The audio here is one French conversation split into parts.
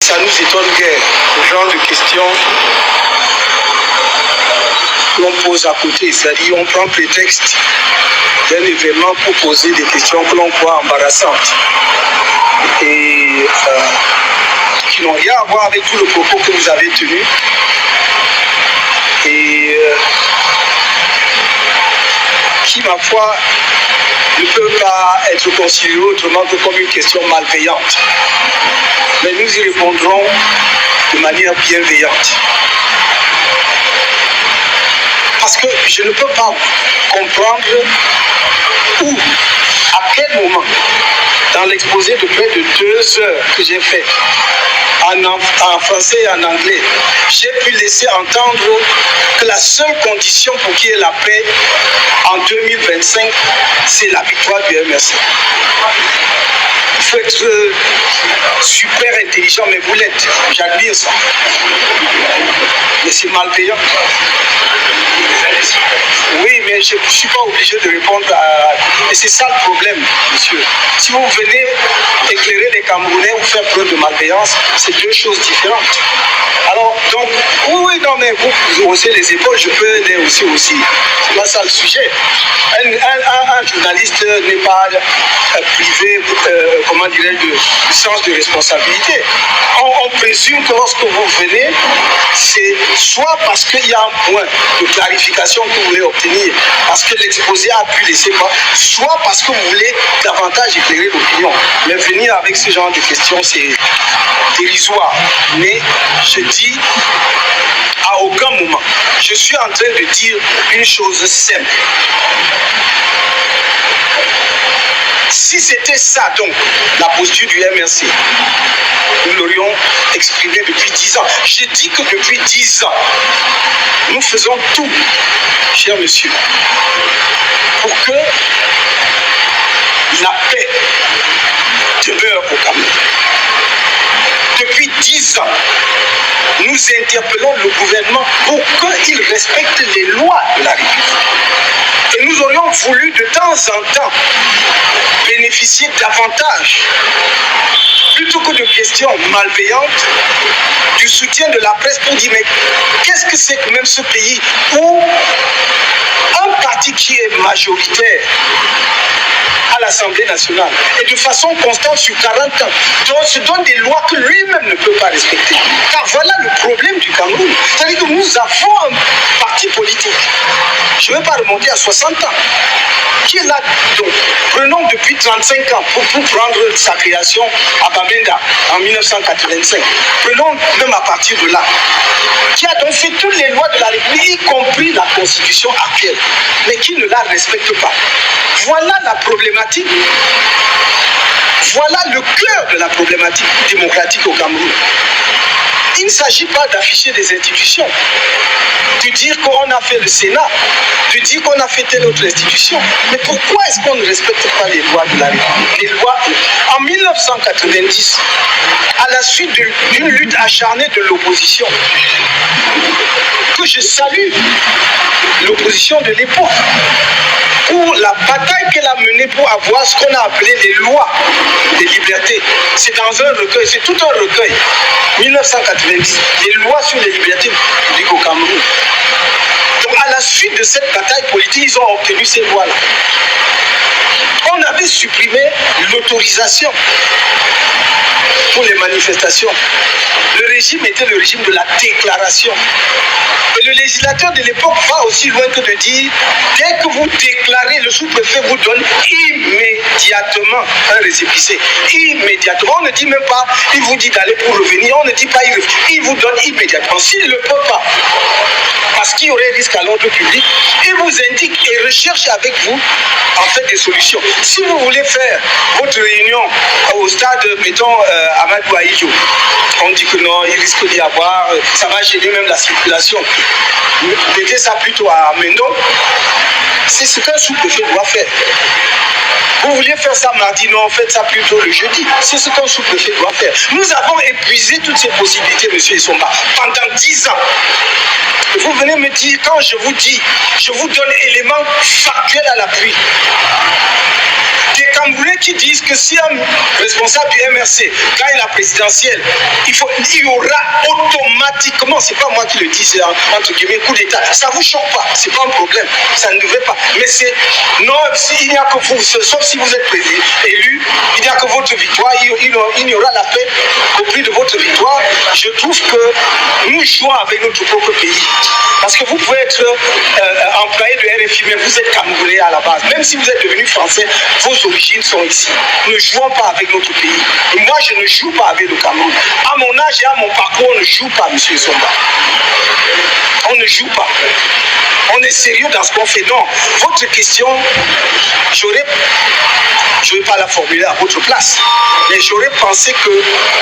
Ça nous étonne guère, ce genre de questions qu'on pose à côté. C'est-à-dire on prend prétexte d'un événement pour poser des questions que l'on croit embarrassantes et qui n'ont rien à voir avec tout le propos que vous avez tenu. Et qui, ma foi, ne peut pas être considéré autrement que comme une question malveillante. Mais nous y répondrons de manière bienveillante. Parce que je ne peux pas comprendre où, à quel moment, dans l'exposé de près de 2 heures que j'ai fait, en français et en anglais, j'ai pu laisser entendre que la seule condition pour qu'il y ait la paix en 2025, c'est la victoire du MRC. Il faut être super intelligent, mais vous l'êtes. J'admire ça. Mais c'est malveillant. Oui, mais je ne suis pas obligé de répondre à... Et c'est ça le problème, monsieur. Si vous venez éclairer les Camerounais ou faire preuve de malveillance, c'est 2 choses différentes. Alors, donc, oui, non, mais vous haussez les épaules, je peux les hausser aussi. C'est pas ça le sujet. Un journaliste n'est pas privé, comment dirais-je, du sens de responsabilité. On présume que lorsque vous venez, c'est soit parce qu'il y a un point de clarification que vous voulez obtenir, parce que l'exposé a pu laisser pas, soit parce que vous voulez davantage éclairer l'opinion. Mais venir avec ce genre de questions, c'est dérisoire. Mais je dis à aucun moment, je suis en train de dire une chose simple. Si c'était ça, donc, la posture du MRC, nous l'aurions exprimé depuis 10 ans. J'ai dit que depuis 10 ans, nous faisons tout, cher monsieur, pour que la paix demeure au Cameroun. Depuis 10 ans, nous interpellons le gouvernement pour qu'il respecte les lois de la République. Et nous aurions voulu de temps en temps bénéficier davantage, plutôt que de questions malveillantes, du soutien de la presse pour dire mais qu'est-ce que c'est que même ce pays où un parti qui est majoritaire à l'Assemblée nationale et de façon constante sur 40 ans, donc se donne des lois que lui-même ne peut pas respecter. Car voilà le problème du Cameroun. C'est-à-dire que nous avons un parti politique, je ne vais pas remonter à 60 ans, qui est là. Donc, prenons depuis 35 ans pour prendre sa création à Bamenda en 1985. Prenons même à partir de là, qui a donc fait toutes les lois de la République, y compris la Constitution actuelle, mais qui ne la respecte pas. Voilà la problématique. Voilà le cœur de la problématique démocratique au Cameroun. Il ne s'agit pas d'afficher des institutions, de dire qu'on a fait le Sénat, de dire qu'on a fait telle autre institution. Mais pourquoi est-ce qu'on ne respecte pas les lois de la République? Les lois, en 1990, à la suite d'une lutte acharnée de l'opposition, que je salue, l'opposition de l'époque, pour la bataille qu'elle a menée pour avoir ce qu'on a appelé les lois des libertés. C'est dans un recueil, c'est tout un recueil. 1990, les lois sur les libertés publiques au Cameroun. Donc à la suite de cette bataille politique, ils ont obtenu ces lois-là. On avait supprimé l'autorisation pour les manifestations. Le régime était le régime de la déclaration. Et le législateur de l'époque va aussi loin que de dire, dès que vous déclarez, le sous-préfet vous donne immédiatement un récépissé. Immédiatement. On ne dit même pas, il vous dit d'aller pour revenir, on ne dit pas, il vous donne immédiatement. S'il ne peut pas, parce qu'il y aurait risque à l'ordre public, il vous indique et recherche avec vous en fait des solutions. Si vous voulez faire votre réunion au stade, mettons, Amadou Ahidjo, on dit que non, il risque d'y avoir, ça va gêner même la circulation. Mettez ça plutôt à Mendo. C'est ce qu'un sous-préfet doit faire. Vous vouliez faire ça mardi, non, faites ça plutôt le jeudi. C'est ce qu'un sous-préfet doit faire. Nous avons épuisé toutes ces possibilités, monsieur Issomba, pendant 10 ans. Vous venez me dire, quand je vous dis, je vous donne éléments factuels à l'appui. Des Camerounais qui disent que si un responsable du MRC gagne la présidentielle, il y aura automatiquement, c'est pas moi qui le dis, c'est entre guillemets coup d'État. Ça vous choque pas, c'est pas un problème, ça ne devrait pas. Mais c'est non, il n'y a que vous, sauf si vous êtes élu, il n'y a que votre victoire, il y aura la paix au prix de votre victoire. Je trouve que nous jouons avec notre propre pays. Parce que vous pouvez être employé de RFI, mais vous êtes Camerounais à la base. Même si vous êtes devenu français, vos origines sont ici. Ne jouons pas avec notre pays. Et moi, je ne joue pas avec le Cameroun. À mon âge et à mon parcours, on ne joue pas, M. Somba. On ne joue pas. On est sérieux dans ce qu'on fait. Non, votre question, je ne vais pas la formuler à votre place, mais j'aurais pensé que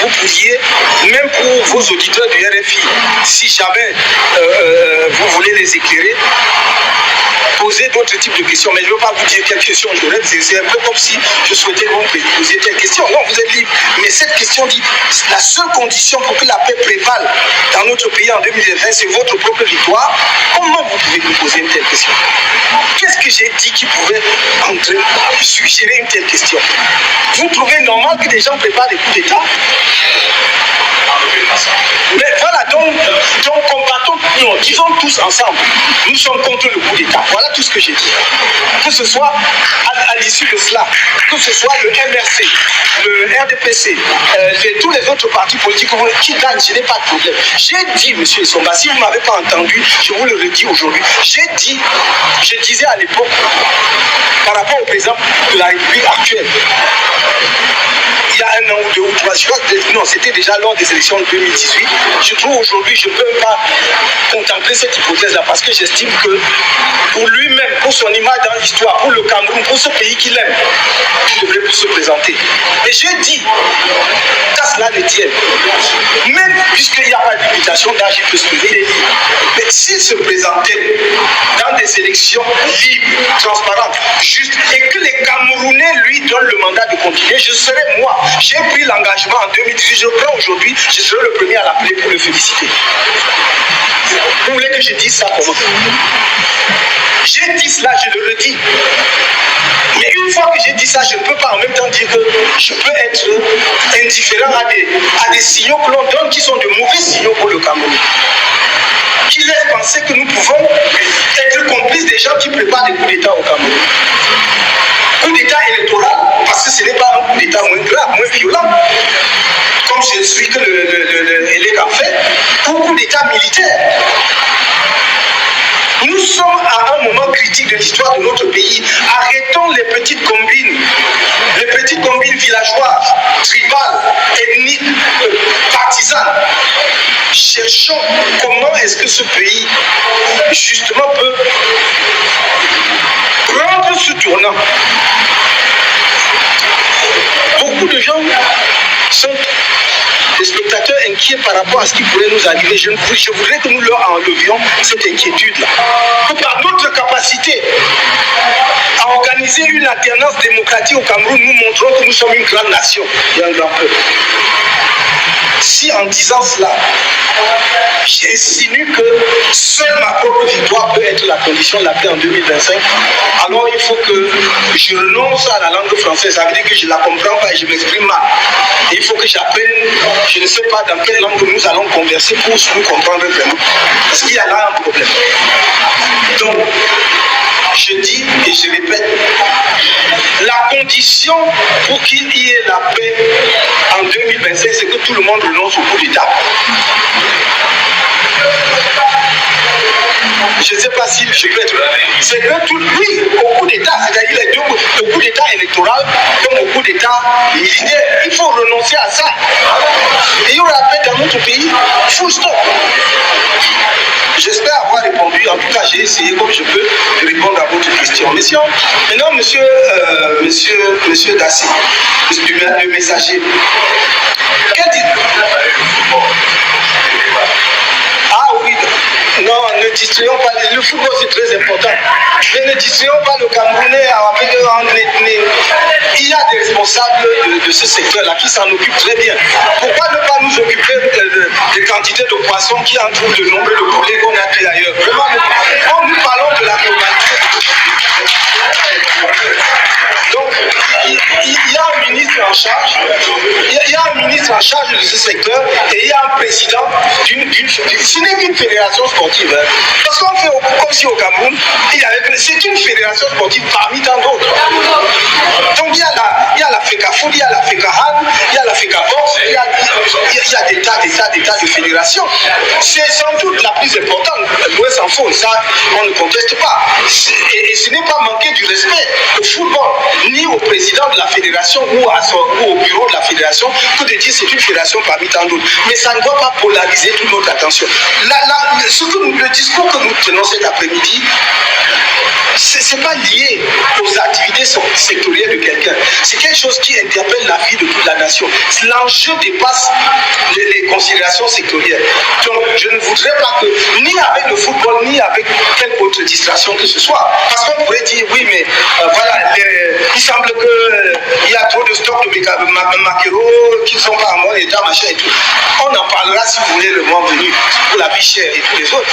vous pouviez, même pour vos auditeurs du RFI, si jamais vous voulez les éclairer, poser d'autres types de questions. Mais je ne veux pas vous dire quelles questions j'aurais. C'est un peu comme si je souhaitais que vous me posiez telle question. Non, vous êtes libre. Mais cette question dit, la seule condition pour que la paix prévale dans notre pays en 2020, c'est votre propre victoire. Comment vous pouvez me poser une telle question? Qu'est-ce que j'ai dit qui pouvait suggérer une telle question? Vous trouvez normal que des gens préparent des coups d'État? Mais voilà, donc combattons, non, disons tous ensemble, nous sommes contre le coup d'État. Voilà tout ce que j'ai dit. Que ce soit à l'issue de cela, que ce soit le MRC, le RDPC, tous les autres partis politiques qui gagnent, je n'ai pas de problème. J'ai dit, M. Somba, si vous ne m'avez pas entendu, je vous le redis aujourd'hui, je disais à l'époque, par rapport au président de la République actuelle, il y a un an ou deux ou trois, je crois que non, c'était déjà lors des élections de 2018. Je trouve aujourd'hui, je ne peux pas contempler cette hypothèse-là parce que j'estime que pour lui-même, pour son image dans l'histoire, pour le Cameroun, pour ce pays qu'il aime, il devrait plus se présenter. Et j'ai dit, qu'à cela ne tienne, même puisqu'il n'y a pas de limitation d'âge, il peut se présenter. Mais s'il se présentait dans des élections libres, transparentes, justes, et que les Camerounais lui donnent le mandat de continuer, je serais moi. J'ai pris l'engagement en 2018, je prends aujourd'hui, je serai le premier à l'appeler pour le féliciter. Vous voulez que je dise ça comment? J'ai dit cela, je le redis. Mais une fois que j'ai dit ça, je ne peux pas en même temps dire que je peux être indifférent à des signaux que l'on donne qui sont de mauvais signaux pour le Cameroun. Qui laissent penser que nous pouvons être complices des gens qui préparent des coups d'État au Cameroun. Coup d'État électoral, parce que ce n'est pas un coup d'État moins grave, moins violent, comme celui que le ELEC a fait, ou coup d'État militaire. Nous sommes à un moment critique de l'histoire de notre pays. Arrêtons les petites combines villageoises, tribales, ethniques, partisanes. Cherchons comment est-ce que ce pays, justement, peut prendre ce tournant. Beaucoup de gens sont des spectateurs inquiets par rapport à ce qui pourrait nous arriver. Je voudrais que nous leur enlevions cette inquiétude-là. Que par notre capacité à organiser une alternance démocratique au Cameroun, nous montrons que nous sommes une grande nation et un grand peuple. Si en disant cela, j'insinue que seule ma propre victoire peut être la condition de la paix en 2025, alors il faut que je renonce à la langue française. Ça veut dire que je ne la comprends pas et je m'exprime mal. Et il faut que j'apprenne, je ne sais pas dans quelle langue nous allons converser pour nous comprendre vraiment. Parce qu'il y a là un problème. Donc, je dis et je répète, la condition pour qu'il y ait la paix en 2025, c'est que tout le monde renonce au coup d'État. Je ne sais pas si je peux être là. C'est que oui, au coup d'État, c'est-à-dire les deux, au coup d'État électoral comme au coup d'État militaire, il faut renoncer à ça. Et il y aura la paix dans notre pays, full stop. J'espère avoir répondu, en tout cas j'ai essayé comme je peux de répondre à votre question. Maintenant, monsieur Dassi, le messager, qu'est-ce que ah oui, non, ne distrayons pas, le football c'est très important, mais ne distrayons pas le Camerounais avec il y a des responsables de ce secteur-là qui s'en occupent très bien. Pourquoi ne pas nous occuper des quantités de poissons qui entourent le nombre de poulets qu'on a pris ailleurs? en charge, il y a un ministre en charge de ce secteur et il y a un président ce n'est qu'une fédération sportive. Hein. Parce qu'on fait comme si au Cameroun, c'est une fédération sportive parmi tant d'autres. Donc il y a la FECAFOOT, il y a la FECAHAN, il y a la FECABOX, il y a des tas de fédérations. C'est sans doute la plus importante, loin s'en faut, ça on ne conteste pas. Et ce n'est pas manquer du respect au football, ni au président de la fédération ou au bureau de la fédération que de dire c'est une fédération parmi tant d'autres. Mais ça ne doit pas polariser toute notre attention. Le discours que nous tenons cet après-midi, ce n'est pas lié aux activités sectorielles de quelqu'un. C'est quelque chose qui interpelle la vie de toute la nation. L'enjeu dépasse les considérations sectorielles. Donc, je ne voudrais pas que, ni avec le football, ni avec quelque autre distraction que ce soit, parce qu'on pourrait dire, oui, mais voilà, il semble qu'il y a trop de stocks de maquereaux qui ne sont pas en bon état, machin et tout. On en parlera si vous voulez le moment venu, pour la vie chère et tous les autres.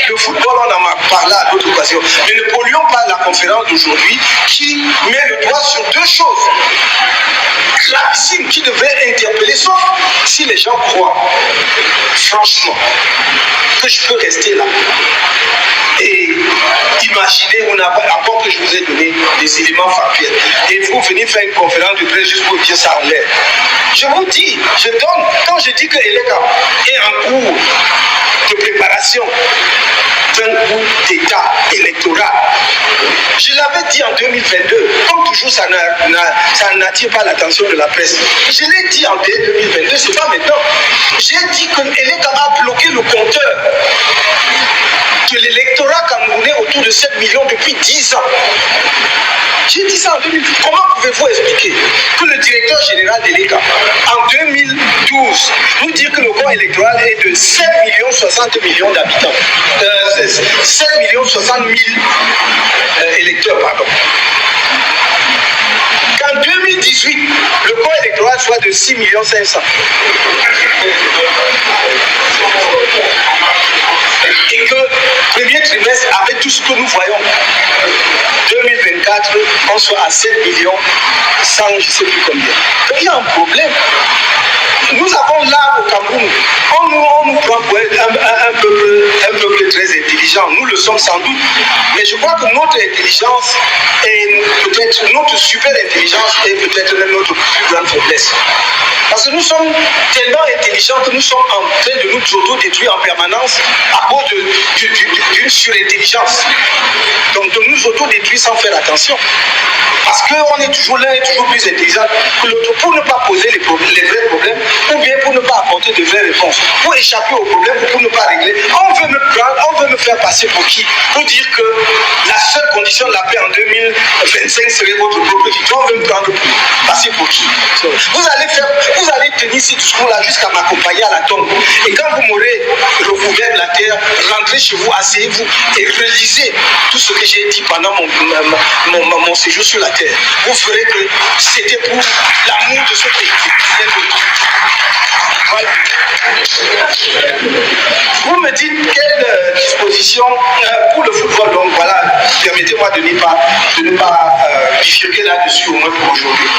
Le football, on en a parlé à d'autres occasions. Mais ne polluons pas la conférence d'aujourd'hui qui met le doigt sur deux choses gravissimes qui devraient interpeller, sauf si les gens croient, franchement, que je peux rester là et imaginer, encore que je vous ai donné des éléments factuels, et vous venez faire une conférence de presse juste pour dire ça en l'air. Je vous dis, quand je dis que Eleka est en cours de préparation d'un coup d'État électoral, je l'avais dit en 2022, comme toujours ça n'attire pas l'attention de la presse. Je l'ai dit en 2022, c'est pas maintenant. J'ai dit que Eleka a bloqué le compteur de l'électorat camerounais autour de 7 millions depuis 10 ans. J'ai dit ça en 2012. Comment pouvez-vous expliquer que le directeur général d'Eleka, en 2012, nous dit que le corps électoral est de 7 millions 60 millions d'habitants, 7 millions 60 000 électeurs, pardon. Qu'en 2018, le corps électoral soit de 6 millions 500. Et que premier trimestre, avec tout ce que nous voyons, 2024, on soit à 7 millions 100, je ne sais plus combien. Donc il y a un problème. Nous avons là au Cameroun, on nous prend pour être un peuple très intelligent. Nous le sommes sans doute. Mais je crois que notre intelligence et peut-être notre super intelligence est peut-être même notre plus grande faiblesse. Parce que nous sommes tellement intelligents que nous sommes en train de nous auto-détruire en permanence à cause d'une surintelligence. Donc de nous auto-détruire sans faire attention. Parce qu'on est toujours l'un est toujours plus intelligent que l'autre pour ne pas poser les vrais problèmes ou bien pour ne pas apporter de vraies réponses. Pour échapper aux problèmes ou pour ne pas régler. On veut me faire passer pour qui? Pour dire que la seule condition de la paix en 2025 serait votre propre victoire. On veut me prendre pour passer pour qui? Vous allez tenir ce discours-là jusqu'à m'accompagner à la tombe. Et quand vous m'aurez recouvert de la terre, rentrez chez vous, asseyez-vous et relisez tout ce que j'ai dit pendant mon séjour sur la terre. Vous ferez que c'était pour l'amour de ce pays. Voilà. Vous me dites quelle disposition pour le football. Donc voilà, permettez-moi de ne pas bifurquer là-dessus au moins pour aujourd'hui.